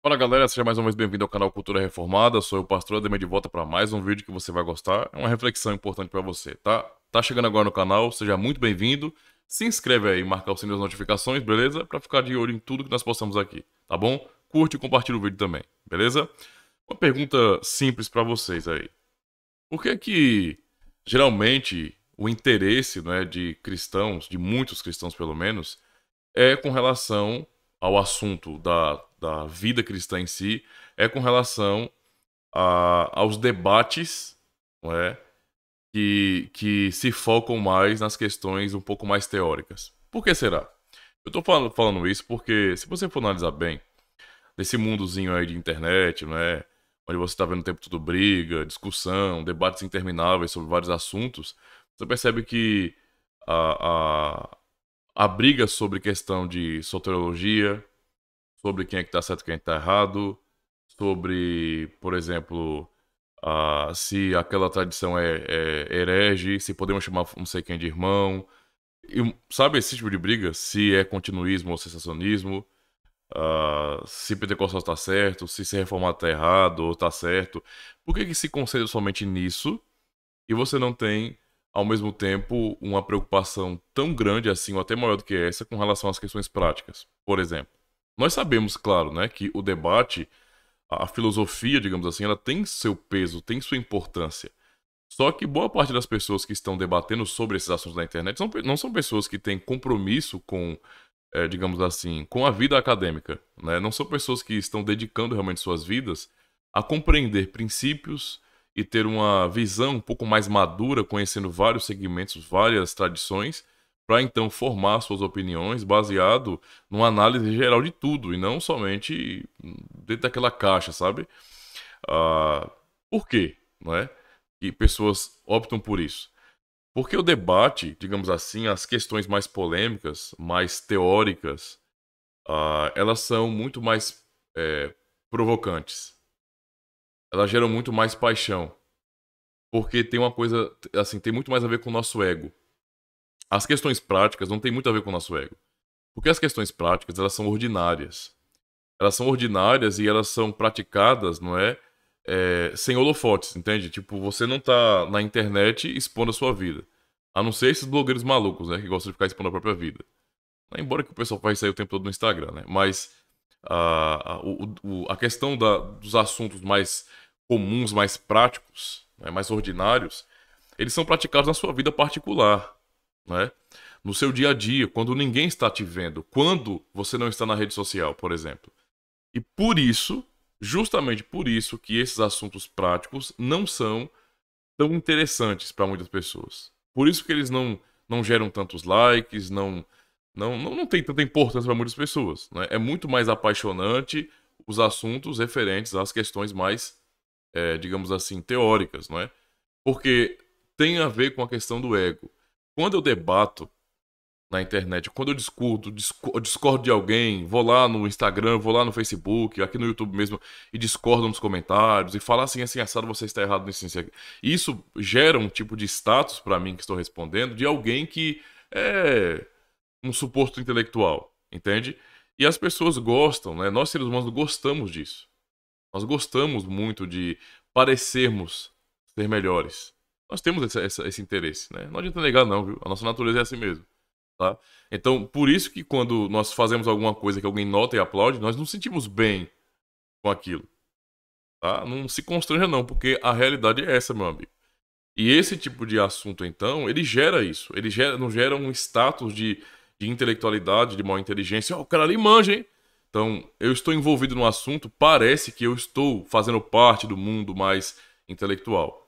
Fala galera, seja mais uma vez bem-vindo ao canal Cultura Reformada. Sou o pastor Ademir de volta para mais um vídeo que você vai gostar. É uma reflexão importante para você, tá? Tá chegando agora no canal, seja muito bem-vindo. Se inscreve aí, marca o sininho das notificações, beleza? Para ficar de olho em tudo que nós postamos aqui, tá bom? Curte e compartilha o vídeo também, beleza? Uma pergunta simples para vocês aí. Por que que geralmente o interesse, né, de cristãos, de muitos cristãos pelo menos, é com relação ao assunto da vida cristã em si, é com relação aos debates, não é? Que se focam mais nas questões um pouco mais teóricas. Por que será? Eu tô falando isso porque, se você for analisar bem, nesse mundozinho aí de internet, não é? Onde você tá vendo o tempo todo briga, discussão, debates intermináveis sobre vários assuntos, você percebe que a, a briga sobre questão de soteriologia, sobre quem é que tá certo e quem é que tá errado, sobre, por exemplo, se aquela tradição é herege, se podemos chamar não sei quem de irmão, sabe esse tipo de briga? Se é continuismo ou sensacionismo, se pentecostal está certo, se reformado está errado ou está certo. Por que que se concentra somente nisso e você não tem, ao mesmo tempo, uma preocupação tão grande assim, ou até maior do que essa, com relação às questões práticas? Por exemplo, nós sabemos, claro, né, que o debate, a filosofia, digamos assim, ela tem seu peso, tem sua importância. Só que boa parte das pessoas que estão debatendo sobre esses assuntos na internet não são pessoas que têm compromisso com, digamos assim, com a vida acadêmica, né? Não são pessoas que estão dedicando realmente suas vidas a compreender princípios e ter uma visão um pouco mais madura, conhecendo vários segmentos, várias tradições, para então formar suas opiniões baseado numa análise geral de tudo e não somente dentro daquela caixa, sabe? Ah, por quê, não é? Que pessoas optam por isso? Porque o debate, digamos assim, as questões mais polêmicas, mais teóricas, elas são muito mais provocantes. Elas geram muito mais paixão. Porque tem uma coisa, assim, tem muito mais a ver com o nosso ego. As questões práticas não tem muito a ver com o nosso ego. Porque as questões práticas, elas são ordinárias. Elas são ordinárias e elas são praticadas, não é? Sem holofotes, entende? Tipo, você não tá na internet expondo a sua vida. A não ser esses blogueiros malucos, né? Que gostam de ficar expondo a própria vida. Embora que o pessoal faz isso aí o tempo todo no Instagram, né? Mas a questão dos assuntos mais comuns, mais práticos, né? Mais ordinários, eles são praticados na sua vida particular, né? No seu dia a dia, quando ninguém está te vendo, quando você não está na rede social, por exemplo. E por isso, justamente por isso, que esses assuntos práticos não são tão interessantes para muitas pessoas. Por isso que eles não geram tantos likes, não tem tanta importância para muitas pessoas, né? É muito mais apaixonante os assuntos referentes às questões mais, digamos assim, teóricas, não é? Porque tem a ver com a questão do ego. Quando eu debato na internet, quando eu discordo de alguém, vou lá no Instagram, vou lá no Facebook, aqui no YouTube mesmo, e discordo nos comentários, e falar assim, assado, você está errado nisso, nisso, aqui. Isso gera um tipo de status para mim que estou respondendo, de alguém que é um suposto intelectual, entende? E as pessoas gostam, né? Nós seres humanos gostamos disso. Nós gostamos muito de parecermos ser melhores. Nós temos esse interesse, né? Não adianta negar não, viu? A nossa natureza é assim mesmo, tá? Então, por isso que quando nós fazemos alguma coisa que alguém nota e aplaude, nós nos sentimos bem com aquilo, tá? Não se constranja não, porque a realidade é essa, meu amigo. E esse tipo de assunto, então, ele gera isso. Não gera um status de intelectualidade, de maior inteligência. Ó, o cara ali manja, hein? Então, eu estou envolvido no assunto, parece que eu estou fazendo parte do mundo mais intelectual.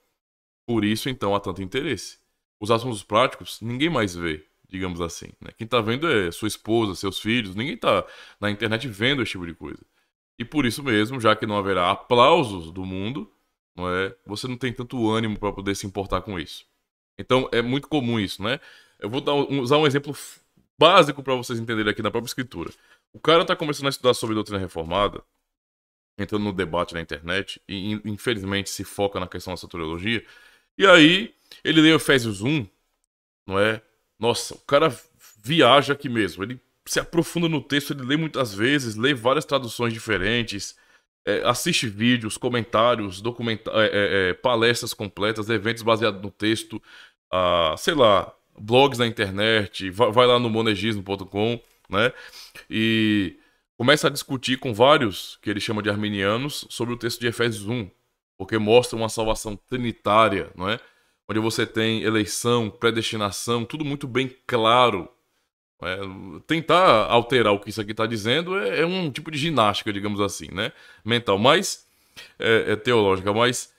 Por isso, então, há tanto interesse. Os assuntos práticos, ninguém mais vê, digamos assim, né? Quem tá vendo é sua esposa, seus filhos, ninguém tá na internet vendo esse tipo de coisa. E por isso mesmo, já que não haverá aplausos do mundo, não é? Você não tem tanto ânimo para poder se importar com isso. Então, é muito comum isso, né? Eu vou usar um exemplo básico para vocês entenderem aqui na própria escritura. O cara tá começando a estudar sobre doutrina reformada, entrando no debate na internet, e infelizmente se foca na questão da soteriologia, e aí ele lê Efésios 1, não é? Nossa, o cara viaja aqui mesmo, ele se aprofunda no texto, ele lê muitas vezes, lê várias traduções diferentes, assiste vídeos, comentários, palestras completas, eventos baseados no texto, sei lá, blogs na internet, vai lá no monegismo.com, né? E começa a discutir com vários, que ele chama de arminianos, sobre o texto de Efésios 1, porque mostra uma salvação trinitária, não é? Onde você tem eleição, predestinação, tudo muito bem claro. Tentar alterar o que isso aqui está dizendo é um tipo de ginástica, digamos assim, né? Mental, mas é teológica, mas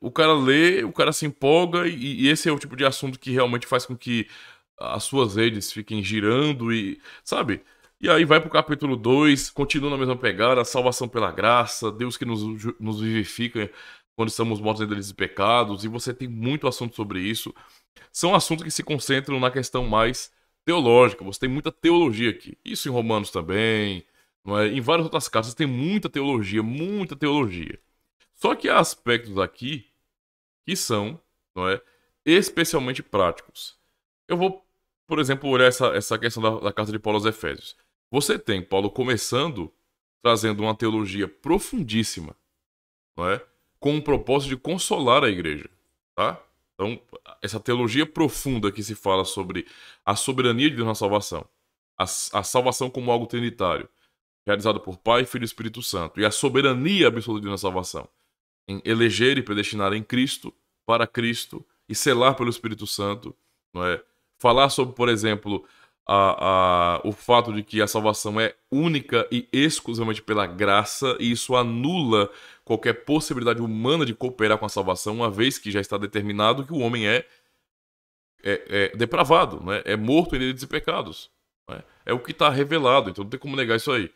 o cara lê, o cara se empolga e esse é o tipo de assunto que realmente faz com que as suas redes fiquem girando e, sabe? E aí vai pro capítulo 2, continua na mesma pegada, a salvação pela graça, Deus que nos vivifica quando estamos mortos em delitos e pecados, e você tem muito assunto sobre isso. São assuntos que se concentram na questão mais teológica, você tem muita teologia aqui. Isso em Romanos também, não é? Em várias outras cartas tem muita teologia, muita teologia. Só que há aspectos aqui que são, não é, especialmente práticos. Eu vou, por exemplo, olhar essa questão da carta de Paulo aos Efésios. Você tem Paulo começando trazendo uma teologia profundíssima, não é? Com o propósito de consolar a igreja, tá? Então, essa teologia profunda que se fala sobre a soberania de Deus na salvação, a salvação como algo trinitário, realizado por Pai, Filho e Espírito Santo, e a soberania absoluta de Deus na salvação, em eleger e predestinar em Cristo, para Cristo, e selar pelo Espírito Santo, não é? Falar sobre, por exemplo, o fato de que a salvação é única e exclusivamente pela graça, e isso anula qualquer possibilidade humana de cooperar com a salvação, uma vez que já está determinado que o homem é depravado, né? É morto em delitos e pecados. Né? É o que está revelado, então não tem como negar isso aí.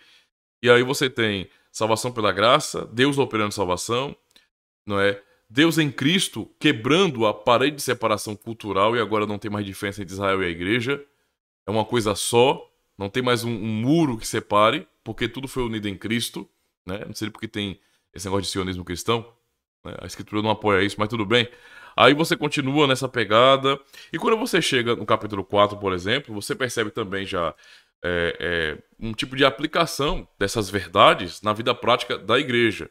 E aí você tem salvação pela graça, Deus operando salvação, não é? Deus em Cristo quebrando a parede de separação cultural e agora não tem mais diferença entre Israel e a igreja. É uma coisa só, não tem mais um muro que separe, porque tudo foi unido em Cristo, né? Não sei porque tem esse negócio de sionismo cristão, né? A escritura não apoia isso, mas tudo bem. Aí você continua nessa pegada, e quando você chega no capítulo 4, por exemplo, você percebe também já um tipo de aplicação dessas verdades na vida prática da igreja.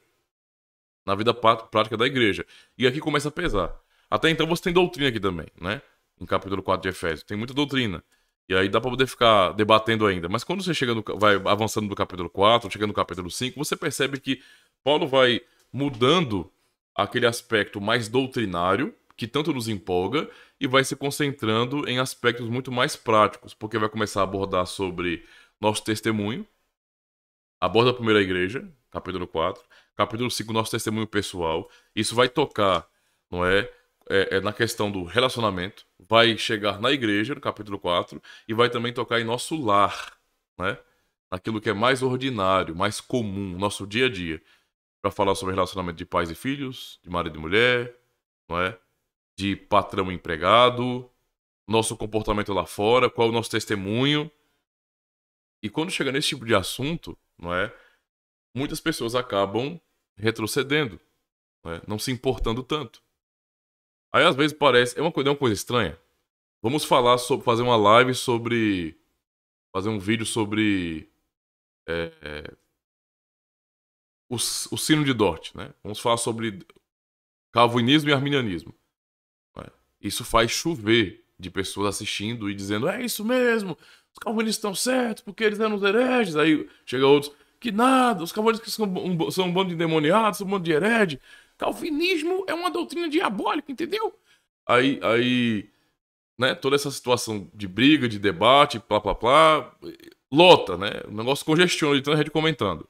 Na vida prática da igreja. E aqui começa a pesar. Até então você tem doutrina aqui também, né? Em capítulo 4 de Efésios. Tem muita doutrina. E aí dá pra poder ficar debatendo ainda. Mas quando você vai avançando do capítulo 4, chegando no capítulo 5, você percebe que Paulo vai mudando aquele aspecto mais doutrinário, que tanto nos empolga, e vai se concentrando em aspectos muito mais práticos, porque vai começar a abordar sobre nosso testemunho, aborda a primeira igreja, capítulo 4, capítulo 5, nosso testemunho pessoal. Isso vai tocar, não é? Na questão do relacionamento, vai chegar na igreja, no capítulo 4, e vai também tocar em nosso lar, né? Naquilo que é mais ordinário, mais comum, nosso dia a dia, para falar sobre relacionamento de pais e filhos, de marido e mulher, não é? De patrão e empregado, nosso comportamento lá fora, qual é o nosso testemunho. E quando chega nesse tipo de assunto, não é? Muitas pessoas acabam retrocedendo, não é? Não se importando tanto. Aí às vezes parece, é uma coisa estranha. Vamos falar sobre, fazer uma live sobre, fazer um vídeo sobre o sino de Dort, né? Vamos falar sobre calvinismo e arminianismo. Né? Isso faz chover de pessoas assistindo e dizendo, é isso mesmo, os calvinistas estão certos porque eles eram os hereges. Aí chega outros, que nada, os calvinistas são um bando de endemoniados, são um bando de hereges. Calvinismo é uma doutrina diabólica, entendeu? Aí, né, toda essa situação de briga, de debate, plá, lota, né? O negócio congestiona de tanta gente comentando.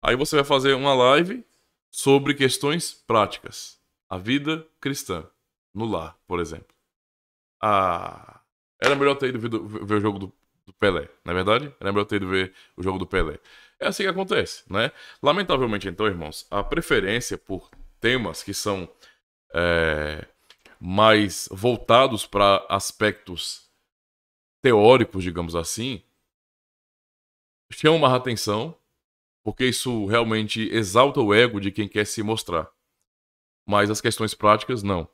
Aí você vai fazer uma live sobre questões práticas. A vida cristã, no lar, por exemplo. Era melhor ter ido ver o jogo do Pelé, não é verdade? Era melhor ter ido ver o jogo do Pelé. É assim que acontece, né? Lamentavelmente, então, irmãos, a preferência por temas que são mais voltados para aspectos teóricos, digamos assim, chama mais atenção, porque isso realmente exalta o ego de quem quer se mostrar. Mas as questões práticas, não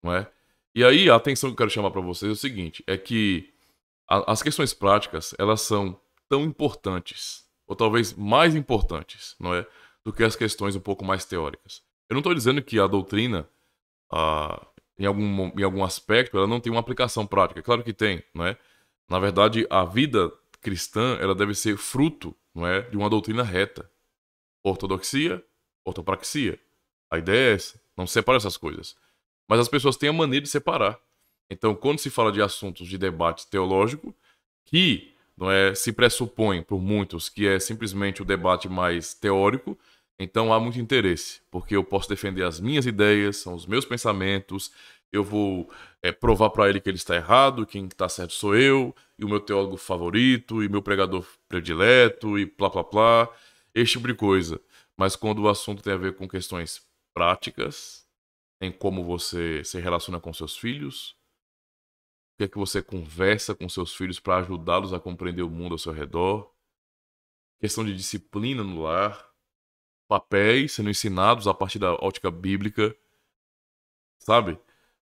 é? E aí, a atenção que eu quero chamar para vocês é o seguinte, é que as questões práticas, elas são tão importantes, ou talvez mais importantes, não é? do que as questões um pouco mais teóricas. Eu não estou dizendo que a doutrina, em algum aspecto, ela não tem uma aplicação prática. Claro que tem, não é? Na verdade, a vida cristã, ela deve ser fruto, não é, de uma doutrina reta. Ortodoxia, ortopraxia. A ideia é essa, não separa essas coisas. Mas as pessoas têm a mania de separar. Então, quando se fala de assuntos de debate teológico, que não é, se pressupõe por muitos que é simplesmente o debate mais teórico, então há muito interesse, porque eu posso defender as minhas ideias, são os meus pensamentos, eu vou provar para ele que ele está errado, quem está certo sou eu, e o meu teólogo favorito, e meu pregador predileto, e plá plá plá, esse tipo de coisa. Mas quando o assunto tem a ver com questões práticas, em como você se relaciona com seus filhos, o que é que você conversa com seus filhos para ajudá-los a compreender o mundo ao seu redor, questão de disciplina no lar, papéis sendo ensinados a partir da ótica bíblica, sabe?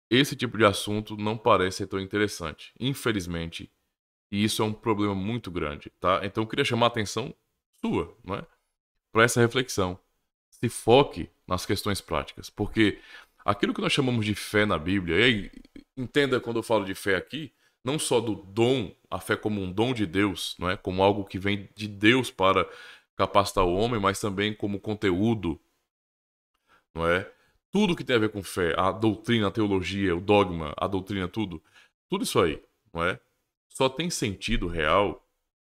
Esse tipo de assunto não parece ser tão interessante, infelizmente. E isso é um problema muito grande, tá? Então eu queria chamar a atenção sua, não é? Para essa reflexão. Se foque nas questões práticas, porque aquilo que nós chamamos de fé na Bíblia, e aí, entenda quando eu falo de fé aqui, não só do dom, a fé como um dom de Deus, não é? Como algo que vem de Deus para capacitar o homem, mas também como conteúdo, não é? Tudo que tem a ver com fé, a doutrina, a teologia, o dogma, a doutrina, tudo isso aí, não é? Só tem sentido real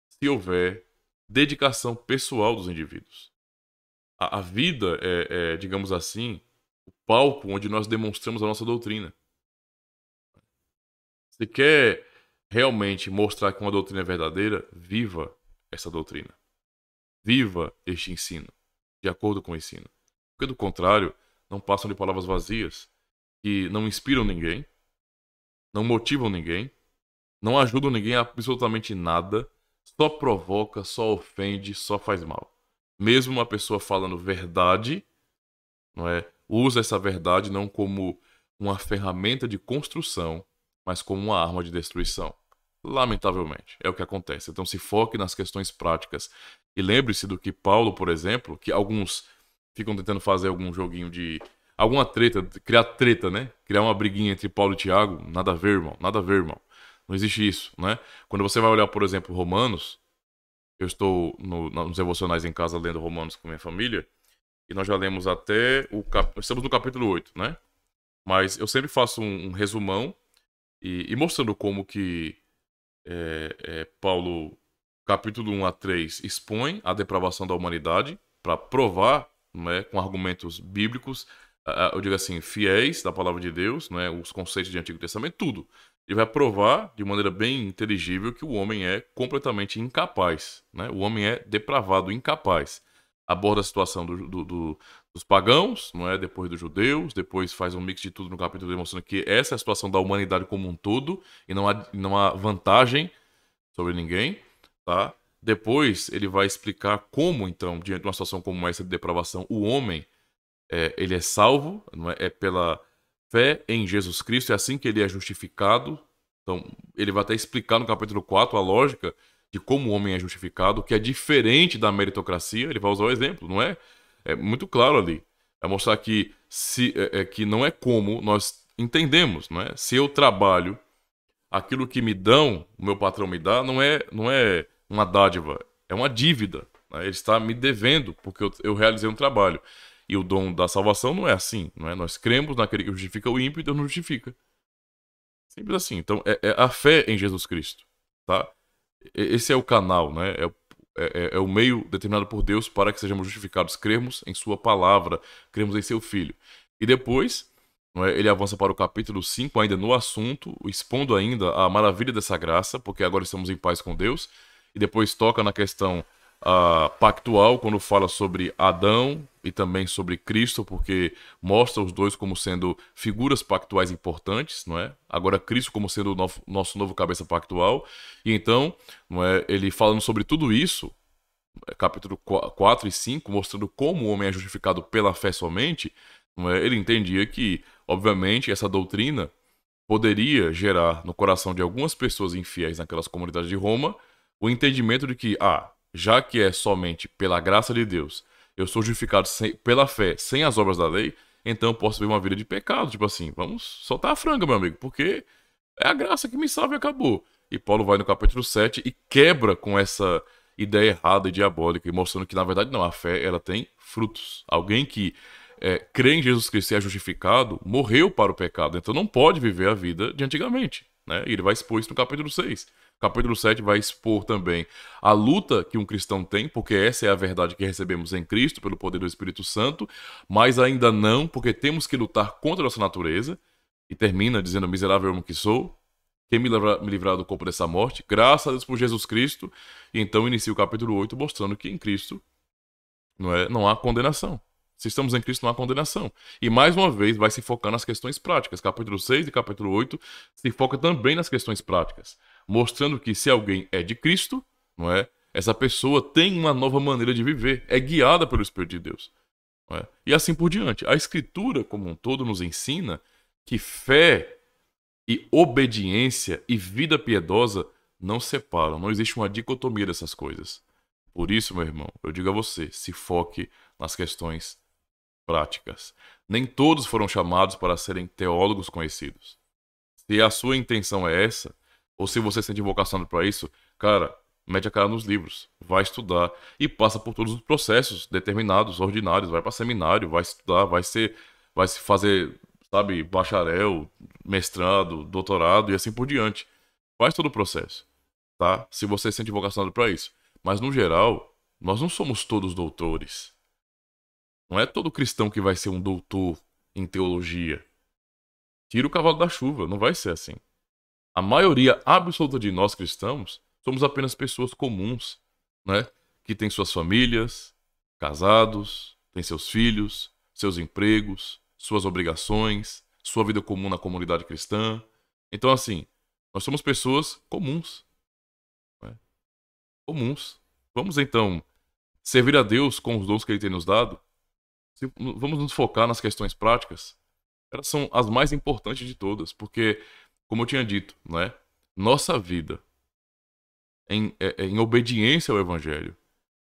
se houver dedicação pessoal dos indivíduos. A vida digamos assim, o palco onde nós demonstramos a nossa doutrina. Se quer realmente mostrar que uma doutrina é verdadeira, viva essa doutrina. Viva este ensino, de acordo com o ensino. Porque do contrário, não passam de palavras vazias, que não inspiram ninguém, não motivam ninguém, não ajudam ninguém a absolutamente nada, só provoca, só ofende, só faz mal. Mesmo uma pessoa falando verdade, não é? Usa essa verdade não como uma ferramenta de construção, mas como uma arma de destruição. Lamentavelmente, é o que acontece. Então se foque nas questões práticas. E lembre-se do que Paulo, por exemplo, que alguns ficam tentando fazer algum joguinho de... alguma treta, criar treta, né? Criar uma briguinha entre Paulo e Tiago. Nada a ver, irmão. Nada a ver, irmão. Não existe isso, né? Quando você vai olhar, por exemplo, Romanos, eu estou nos devocionais em casa lendo Romanos com minha família, e nós já lemos até estamos no capítulo 8, né? Mas eu sempre faço um resumão e mostrando como que Paulo, capítulo 1 a 3, expõe a depravação da humanidade para provar, né, com argumentos bíblicos, eu digo assim, fiéis da palavra de Deus, né, os conceitos do Antigo Testamento, tudo. Ele vai provar de maneira bem inteligível que o homem é completamente incapaz, né? O homem é depravado, incapaz. Aborda a situação dos pagãos, não é? Depois dos judeus, depois faz um mix de tudo no capítulo demonstrando que essa é a situação da humanidade como um todo e não há vantagem sobre ninguém, tá? Depois ele vai explicar como, então, diante de uma situação como essa de depravação, o homem ele é salvo, não é? É pela fé em Jesus Cristo, é assim que ele é justificado. Então, ele vai até explicar no capítulo 4 a lógica de como o homem é justificado, que é diferente da meritocracia. Ele vai usar o exemplo, não é? É muito claro ali. É mostrar que, que não é como nós entendemos, não é? Se eu trabalho, aquilo que me dão, o meu patrão me dá, não é uma dádiva, é uma dívida, né? Ele está me devendo porque eu realizei um trabalho. E o dom da salvação não é assim, não é? Nós cremos naquele que justifica o ímpio e Deus nos justifica. Simples assim. Então, é a fé em Jesus Cristo, tá? Esse é o canal, né? É o meio determinado por Deus para que sejamos justificados. Cremos em sua palavra, cremos em seu Filho. E depois, não é? Ele avança para o capítulo 5, ainda no assunto, expondo ainda a maravilha dessa graça, porque agora estamos em paz com Deus. E depois toca na questão pactual, quando fala sobre Adão e também sobre Cristo, porque mostra os dois como sendo figuras pactuais importantes, não é? Agora Cristo como sendo o nosso novo cabeça pactual. E então, não é? Ele falando sobre tudo isso, capítulo 4 e 5, mostrando como o homem é justificado pela fé somente, não é? Ele entendia que, obviamente, essa doutrina poderia gerar no coração de algumas pessoas infiéis naquelas comunidades de Roma o entendimento de que, já que é somente pela graça de Deus eu sou justificado pela fé, sem as obras da lei, então eu posso viver uma vida de pecado. Tipo assim, vamos soltar a franga, meu amigo, porque é a graça que me salva e acabou. E Paulo vai no capítulo 7 e quebra com essa ideia errada e diabólica, e mostrando que, na verdade, não, a fé, ela tem frutos. Alguém que crê em Jesus Cristo e é justificado, morreu para o pecado, então não pode viver a vida de antigamente, né? E ele vai expor isso no capítulo 6. O capítulo 7 vai expor também a luta que um cristão tem, porque essa é a verdade que recebemos em Cristo, pelo poder do Espírito Santo, mas ainda não, porque temos que lutar contra a nossa natureza, e termina dizendo, miserável homem que sou, quem me livrar do corpo dessa morte? Graças a Deus por Jesus Cristo. E então inicia o capítulo 8 mostrando que em Cristo não há condenação. Se estamos em Cristo, não há condenação. E mais uma vez vai se focar nas questões práticas. Capítulo 6 e capítulo 8 se foca também nas questões práticas, mostrando que se alguém é de Cristo, essa pessoa tem uma nova maneira de viver, é guiada pelo Espírito de Deus. E assim por diante. A Escritura, como um todo, nos ensina que fé e obediência e vida piedosa não separam. Não existe uma dicotomia dessas coisas. Por isso, meu irmão, eu digo a você, se foque nas questões práticas. Nem todos foram chamados para serem teólogos conhecidos. Se a sua intenção é essa, ou se você sente vocação para isso, cara, mete a cara nos livros, vai estudar e passa por todos os processos determinados, ordinários, vai para seminário, vai estudar, vai se fazer, sabe, bacharel, mestrado, doutorado e assim por diante. Faz todo o processo, tá? Se você sente vocação para isso. Mas no geral, nós não somos todos doutores. Não é todo cristão que vai ser um doutor em teologia. Tira o cavalo da chuva, não vai ser assim. A maioria absoluta de nós cristãos somos apenas pessoas comuns, né? Que têm suas famílias, casados, têm seus filhos, seus empregos, suas obrigações, sua vida comum na comunidade cristã. Então, assim, nós somos pessoas comuns. Né? Comuns. Vamos, então, servir a Deus com os dons que Ele tem nos dado. Vamos nos focar nas questões práticas. Elas são as mais importantes de todas, porque, como eu tinha dito, nossa vida em obediência ao Evangelho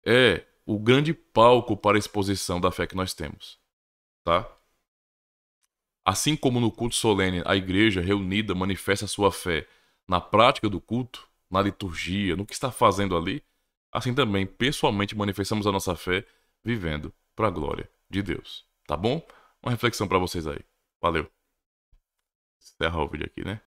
é o grande palco para a exposição da fé que nós temos, tá? Assim como no culto solene a igreja reunida manifesta a sua fé na prática do culto, na liturgia, no que está fazendo ali, assim também pessoalmente manifestamos a nossa fé vivendo para a glória de Deus, tá bom? Uma reflexão para vocês aí. Valeu. Encerra o vídeo aqui, né?